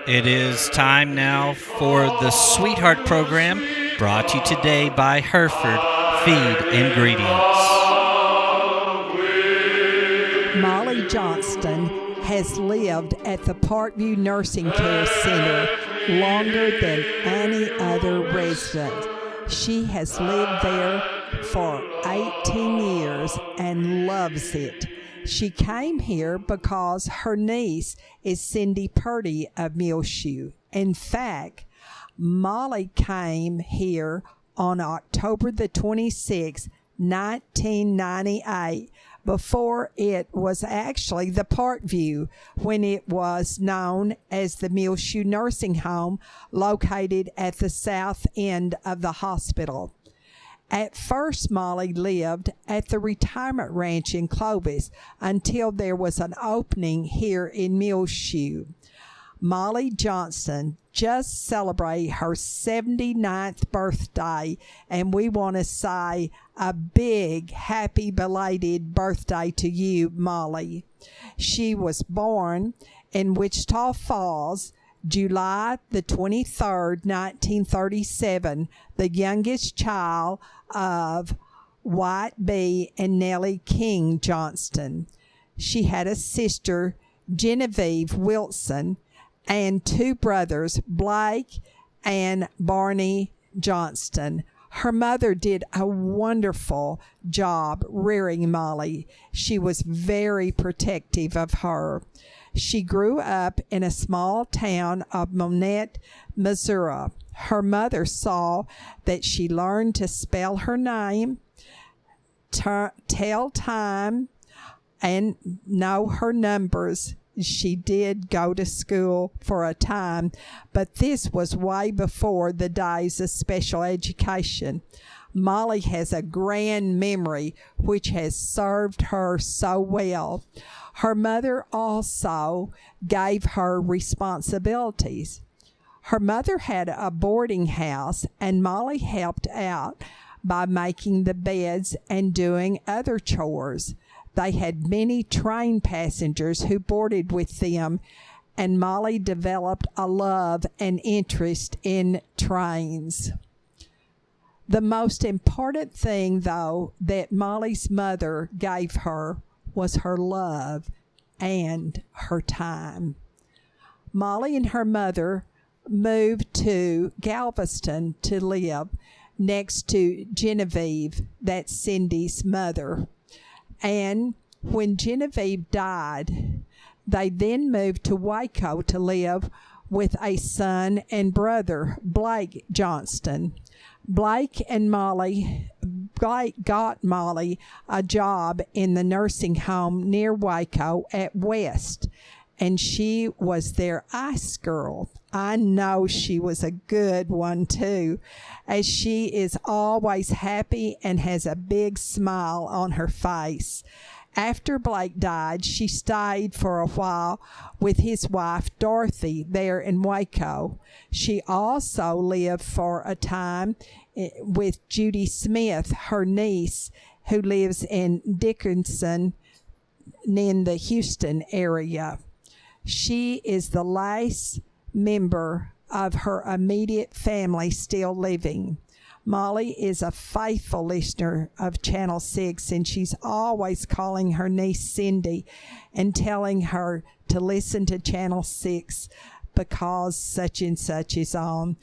It is time now for the Sweetheart Program, brought to you today by Hereford Feed Ingredients. Mollie Johnston has lived at the Parkview Nursing Care Center longer than any other resident. She has lived there for 18 years and loves it. She came here because her niece is Cindy Purdy of Muleshoe. In fact, Mollie came here on October the 26th, 1998, before it was actually the Parkview, when it was known as the Muleshoe Nursing Home, located at the south end of the hospital. At first, Mollie lived at the retirement ranch in Clovis until there was an opening here in Muleshoe. Mollie Johnston just celebrated her 79th birthday, and we want to say a big happy belated birthday to you, Mollie. She was born in Wichita Falls, July the 23rd, 1937, the youngest child of White B. and Nellie King Johnston. She had a sister, Genevieve Wilson, and two brothers, Blake and Barney Johnston. Her mother did a wonderful job rearing Mollie. She was very protective of her. She grew up in a small town of Monette, Missouri. Her mother saw that she learned to spell her name, tell time, and know her numbers. She did go to school for a time, but this was way before the days of special education. Mollie has a grand memory which has served her so well. Her mother also gave her responsibilities. Her mother had a boarding house, and Mollie helped out by making the beds and doing other chores. They had many train passengers who boarded with them, and Mollie developed a love and interest in trains. The most important thing, though, that Mollie's mother gave her was her love and her time. Mollie and her mother moved to Galveston to live next to Genevieve, that's Cindy's mother. And when Genevieve died, they then moved to Waco to live with a son and brother, Blake Johnston. Blake got Mollie a job in the nursing home near Waco at West, and she was their ice girl. I know she was a good one too, as she is always happy and has a big smile on her face. After Blake died, she stayed for a while with his wife, Dorothy, there in Waco. She also lived for a time with Judy Smith, her niece, who lives in Dickinson in the Houston area. She is the last member of her immediate family still living. Mollie is a faithful listener of Channel 6, and she's always calling her niece Cindy and telling her to listen to Channel 6 because such and such is on.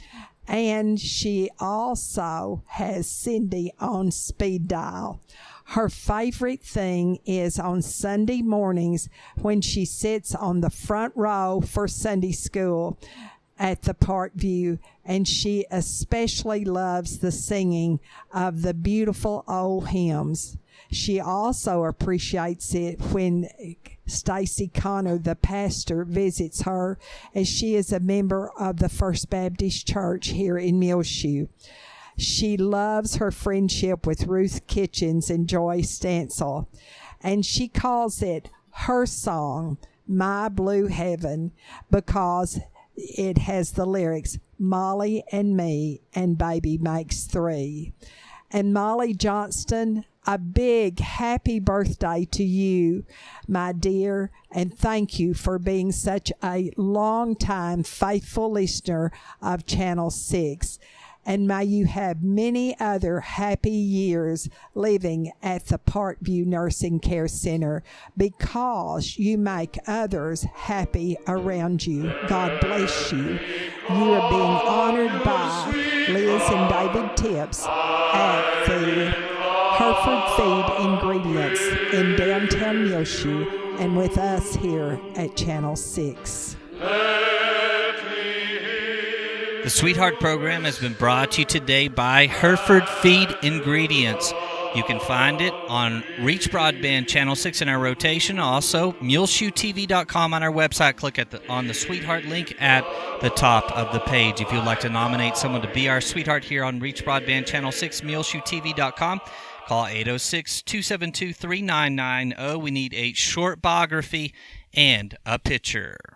And she also has Cindy on speed dial. Her favorite thing is on Sunday mornings when she sits on the front row for Sunday school at the Parkview, and she especially loves the singing of the beautiful old hymns. She also appreciates it when Stacy Connor, the pastor, visits her, as she is a member of the First Baptist Church here in Muleshoe. She loves her friendship with Ruth Kitchens and Joy Stansel, and she calls it her song, My Blue Heaven, because it has the lyrics, Mollie and me and baby makes three. And Mollie Johnston, a big happy birthday to you, my dear, and thank you for being such a long-time faithful listener of Channel 6. And may you have many other happy years living at the Parkview Nursing Care Center because you make others happy around you. God bless you. You are being honored by Liz and David Tips at the Hereford Feed Ingredients in downtown Muleshoe and with us here at Channel 6. The Sweetheart program has been brought to you today by Hereford Feed Ingredients. You can find it on Reach Broadband Channel 6 in our rotation. Also, MuleshoeTV.com on our website. Click on the Sweetheart link at the top of the page. If you'd like to nominate someone to be our Sweetheart here on Reach Broadband Channel 6, MuleshoeTV.com. Call 806-272-3990. We need a short biography and a picture.